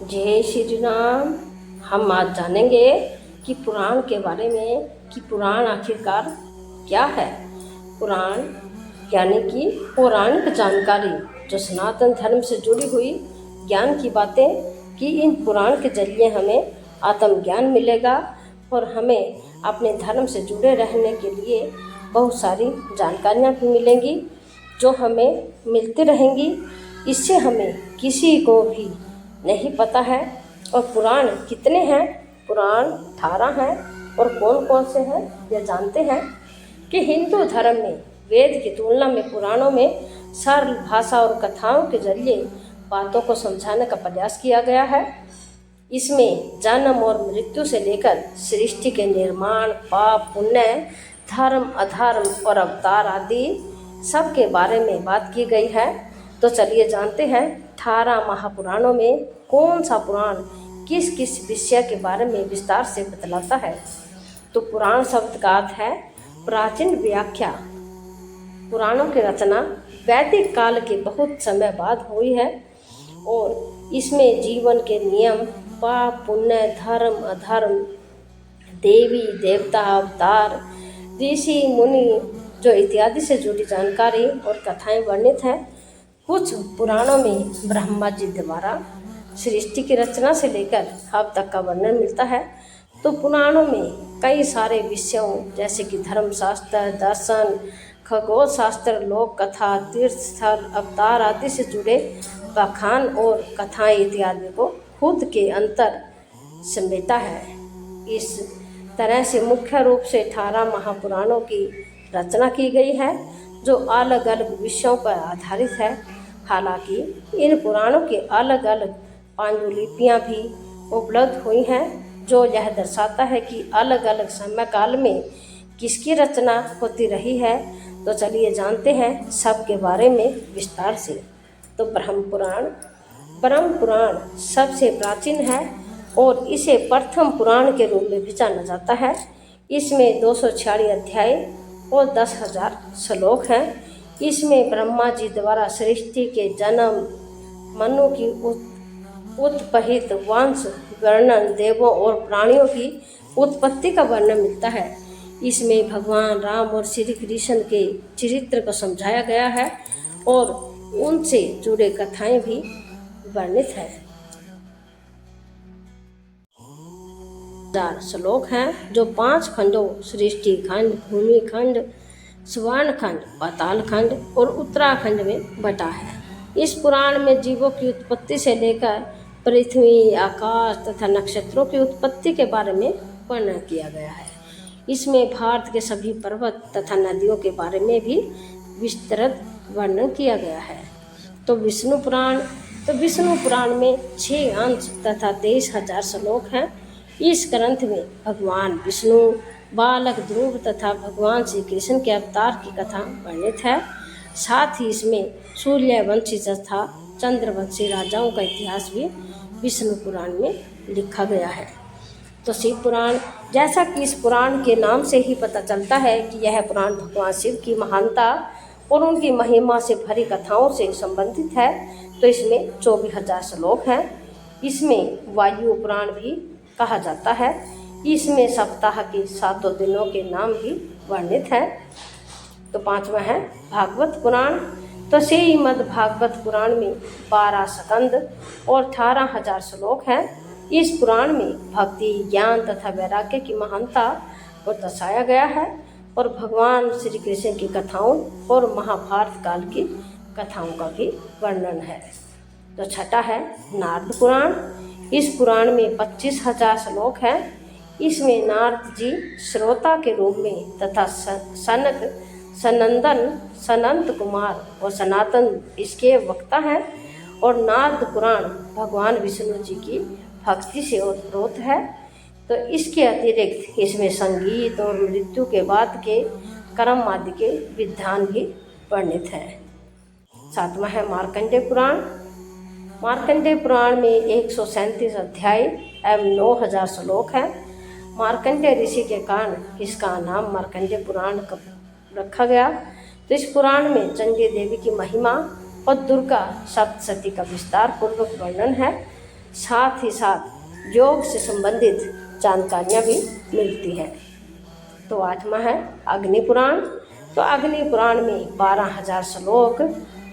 जय श्री राम। हम आज जानेंगे कि पुराण के बारे में कि पुराण आखिरकार क्या है। पुराण यानी कि पौराणिक जानकारी जो सनातन धर्म से जुड़ी हुई ज्ञान की बातें कि इन पुराण के जरिए हमें आत्मज्ञान मिलेगा और हमें अपने धर्म से जुड़े रहने के लिए बहुत सारी जानकारियाँ भी मिलेंगी जो हमें मिलती रहेंगी। इससे हमें किसी को भी नहीं पता है। और पुराण कितने हैं? पुराण 18 हैं। और कौन कौन से हैं ये जानते हैं कि हिंदू धर्म में वेद की तुलना में पुराणों में सरल भाषा और कथाओं के जरिए बातों को समझाने का प्रयास किया गया है। इसमें जन्म और मृत्यु से लेकर सृष्टि के निर्माण, पाप पुण्य, धर्म अधर्म और अवतार आदि सब के बारे में बात की गई है। तो चलिए जानते हैं 18 महापुराणों में कौन सा पुराण किस किस विषय के बारे में विस्तार से बतलाता है। तो पुराण शब्द का अर्थ है प्राचीन व्याख्या। पुराणों की रचना वैदिक काल के बहुत समय बाद हुई है और इसमें जीवन के नियम, पाप पुण्य, धर्म अधर्म, देवी देवता, अवतार, ऋषि मुनि जो इत्यादि से जुड़ी जानकारी और कथाएं वर्णित हैं। कुछ पुराणों में ब्रह्मा जी द्वारा सृष्टि की रचना से लेकर अब तक का वर्णन मिलता है। तो पुराणों में कई सारे विषयों जैसे कि धर्मशास्त्र, दर्शन, खगोल शास्त्र, लोक कथा, तीर्थ स्थल, अवतार आदि से जुड़े बखान और कथाएं इत्यादि को खुद के अंतर समेटा है। इस तरह से मुख्य रूप से 18 महापुराणों की रचना की गई है जो अलग अलग विषयों पर आधारित है। हालांकि इन पुराणों के अलग अलग पांडुलिपियाँ भी उपलब्ध हुई हैं जो यह दर्शाता है कि अलग अलग समय काल में किसकी रचना होती रही है। तो चलिए जानते हैं सब के बारे में विस्तार से। तो ब्रह्म पुराण सबसे प्राचीन है और इसे प्रथम पुराण के रूप में भी जाना जाता है। इसमें 246 अध्याय और 10,000 श्लोक हैं। इसमें ब्रह्मा जी द्वारा सृष्टि के जन्म, मनु की उत्पहित वंश वर्णन, देवों और प्राणियों की उत्पत्ति का वर्णन मिलता है। इसमें भगवान राम और श्री कृष्ण के चरित्र को समझाया गया है और उनसे जुड़े कथाएं भी वर्णित हैं। 1000 श्लोक हैं जो 5 खंडों सृष्टि खंड, भूमि खंड, स्वर्ण खंड, पाताल खंड और उत्तराखंड में बटा है। इस पुराण में जीवों की उत्पत्ति से लेकर पृथ्वी, आकाश तथा नक्षत्रों की उत्पत्ति के बारे में वर्णन किया गया है। इसमें भारत के सभी पर्वत तथा नदियों के बारे में भी विस्तृत वर्णन किया गया है। तो विष्णु पुराण में 6 अंश तथा 23,000 श्लोक हैं। इस ग्रंथ में भगवान विष्णु, बालक ध्रुव तथा भगवान श्री कृष्ण के अवतार की कथा वर्णित है। साथ ही इसमें सूर्यवंशी तथा चंद्रवंशी राजाओं का इतिहास भी विष्णु पुराण में लिखा गया है। तो शिव पुराण, जैसा कि इस पुराण के नाम से ही पता चलता है कि यह पुराण भगवान शिव की महानता और उनकी महिमा से भरी कथाओं से संबंधित है। तो इसमें 24,000 श्लोक हैं। इसमें वायु पुराण भी कहा जाता है। इसमें सप्ताह के 7 दिनों के नाम भी वर्णित हैं। तो 5वां है भागवत पुराण। तो श्रीमद् भागवत पुराण में 12 स्कंद और 18,000 श्लोक हैं। इस पुराण में भक्ति, ज्ञान तथा वैराग्य की महानता को दर्शाया गया है और भगवान श्री कृष्ण की कथाओं और महाभारत काल की कथाओं का भी वर्णन है। तो 6ठा है नारद पुराण। इस पुराण में 25,000 श्लोक हैं। इसमें नारद जी श्रोता के रूप में तथा सनंत कुमार और सनातन इसके वक्ता हैं और नारद पुराण भगवान विष्णु जी की भक्ति से ओतप्रोत है। तो इसके अतिरिक्त इसमें संगीत और मृत्यु के बाद के कर्म आदि के विधान भी वर्णित है। 7वां है मार्कंडेय पुराण। मार्कंडेय पुराण में 137 अध्याय एवं 9,000 श्लोक हैं। मार्कंडेय ऋषि के कारण इसका नाम मार्कंडेय पुराण रखा गया। तो इस पुराण में चंडी देवी की महिमा और दुर्गा सप्तशती का विस्तार पूर्वक वर्णन है। साथ ही साथ योग से संबंधित जानकारियाँ भी मिलती हैं। तो 8वां है अग्नि पुराण। तो अग्नि पुराण में 12,000 श्लोक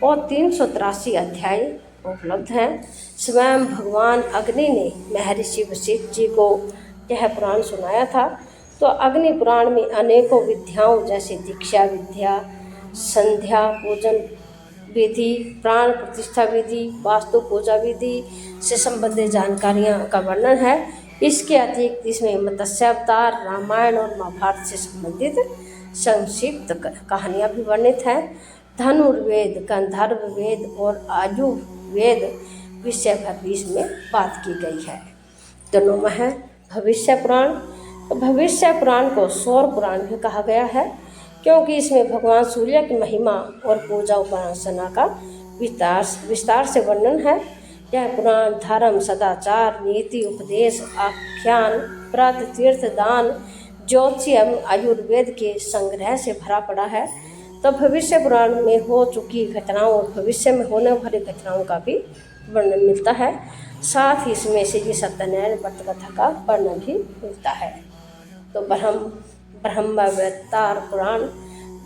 और 383 अध्याय उपलब्ध हैं। स्वयं भगवान अग्नि ने महर्षि वशिष्ठ जी को यह पुराण सुनाया था। तो अग्नि पुराण में अनेकों विद्याओं जैसे दीक्षा विद्या, संध्या पूजन विधि, प्राण प्रतिष्ठा विधि, वास्तु पूजा विधि से संबंधित जानकारियाँ का वर्णन है। इसके अतिरिक्त इसमें मत्स्यावतार, रामायण और महाभारत से संबंधित संक्षिप्त कहानियाँ भी वर्णित हैं। धनुर्वेद, गंधर्व वेद और आयुर्वेद विषय पर भी इसमें बात की गई है। तो 9वां है भविष्य पुराण। तो भविष्य पुराण को सौर पुराण भी कहा गया है, क्योंकि इसमें भगवान सूर्य की महिमा और पूजा उपासना का विस्तार से वर्णन है। यह पुराण धर्म, सदाचार, नीति, उपदेश, आख्यान, व्रत, तीर्थ, दान, ज्योतिष एवं आयुर्वेद के संग्रह से भरा पड़ा है। तो भविष्य पुराण में हो चुकी घटनाओं और भविष्य में होने वाली घटनाओं का भी वर्णन मिलता है। साथ ही इसमें श्री सत्यनारायण व्रत कथा का वर्णन भी मिलता है। तो ब्रह्मवैवर्त पुराण।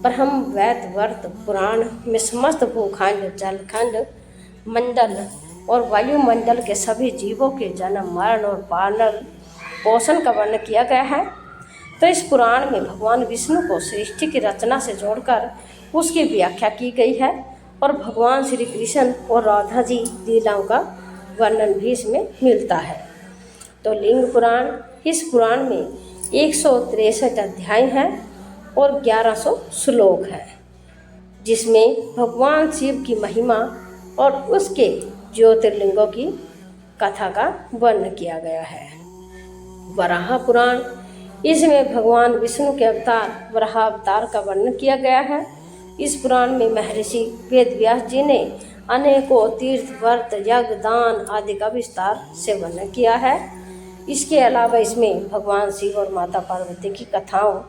ब्रह्मवैवर्त पुराण में समस्त भूखंड, जलखंड, मंडल और वायुमंडल के सभी जीवों के जन्म, मरण और पालन पोषण का वर्णन किया गया है। तो इस पुराण में भगवान विष्णु को सृष्टि की रचना से जोड़कर उसकी व्याख्या की गई है और भगवान श्री कृष्ण और राधा जी लीलाओं का वर्णन भी इसमें मिलता है। तो लिंग पुराण। इस पुराण में 163 अध्याय हैं और 1100 श्लोक हैं, जिसमें भगवान शिव की महिमा और उसके ज्योतिर्लिंगों की कथा का वर्णन किया गया है। वराह पुराण। इसमें भगवान विष्णु के अवतार वराह अवतार का वर्णन किया गया है। इस पुराण में महर्षि वेदव्यास जी ने अनेकों तीर्थ, व्रत, यज्ञ, दान आदि का विस्तार से वर्णन किया है। इसके अलावा इसमें भगवान शिव और माता पार्वती की कथाओं,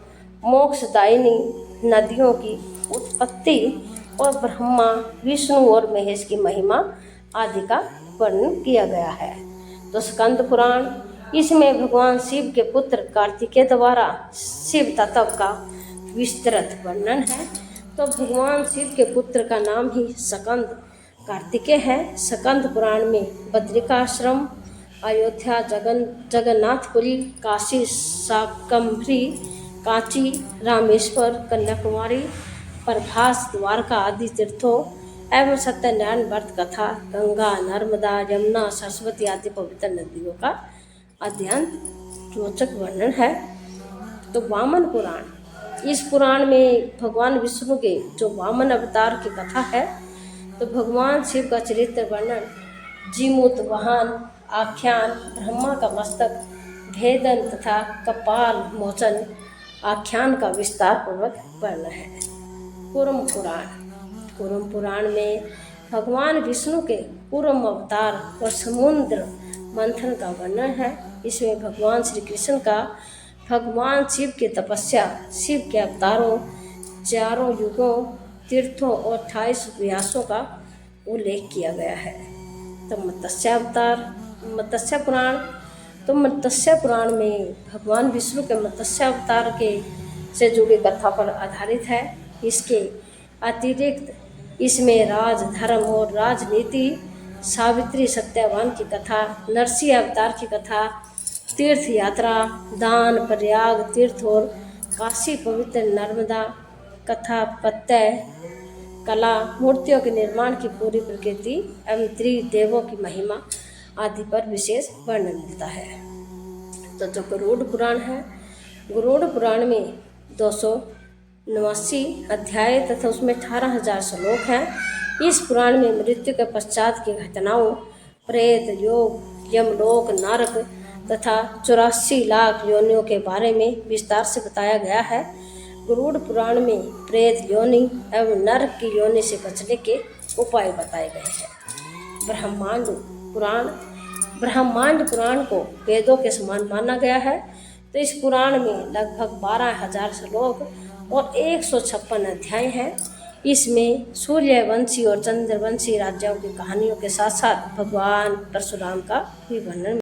मोक्षदायिनी नदियों की उत्पत्ति और ब्रह्मा, विष्णु और महेश की महिमा आदि का वर्णन किया गया है। तो स्कंद पुराण। इसमें भगवान शिव के पुत्र कार्तिकेय द्वारा शिव तत्व का विस्तृत वर्णन है। तो भगवान शिव के पुत्र का नाम ही स्कंद कार्तिकेय है। स्कंद पुराण में बद्रिकाश्रम, अयोध्या, जगन्नाथपुरी, काशी, शाकंभरी, कांची, रामेश्वर, कन्याकुमारी, प्रभास, द्वारका आदि तीर्थों एवं सत्यनारायण व्रत कथा, गंगा, नर्मदा, यमुना, सरस्वती आदि पवित्र नदियों का अध्ययन रोचक वर्णन है। तो वामन पुराण। इस पुराण में भगवान विष्णु के जो वामन अवतार की कथा है, तो भगवान शिव का चरित्र वर्णन, जीमूत वाहन, आख्यान, ब्रह्मा का मस्तक भेदन तथा कपाल मोचन आख्यान का विस्तार पूर्वक वर्णन है। कूर्म पुराण। कूर्म पुराण में भगवान विष्णु के कूर्म अवतार और समुद्र मंथन का वर्णन है। इसमें भगवान श्री कृष्ण का भगवान शिव की तपस्या, शिव के अवतारों, चारों युगों, तीर्थों और 28 व्यासों का उल्लेख किया गया है। तो मत्स्य पुराण। तो मत्स्य पुराण में भगवान विष्णु के मत्स्य अवतार के से जुड़ी कथा पर आधारित है। इसके अतिरिक्त इसमें राज, धर्म और राजनीति, सावित्री सत्यवान की कथा, नरसिंह अवतार की कथा, तीर्थ यात्रा, दान, प्रयाग तीर्थ और काशी पवित्र नर्मदा कथा, पत्तय कला, मूर्तियों के निर्माण की पूरी प्रकृति एवं त्रिदेवों की महिमा आदि पर विशेष वर्णन मिलता है। तो जो गरुड़ पुराण है, गरुड़ पुराण में 289 अध्याय तथा उसमें 18,000 श्लोक हैं। इस पुराण में मृत्यु के पश्चात की घटनाओं, प्रेत, योग, यमलोक, नरक तथा 84 लाख योनियों के बारे में विस्तार से बताया गया है। गरुड़ पुराण में प्रेत योनि एवं नरक की योनि से बचने के उपाय बताए गए हैं। ब्रह्मांड पुराण। ब्रह्मांड पुराण को वेदों के समान माना गया है। तो इस पुराण में लगभग 12,000 श्लोक और 156 अध्याय हैं। इसमें सूर्यवंशी और चंद्रवंशी राजाओं की कहानियों के साथ साथ भगवान परशुराम का भी वर्णन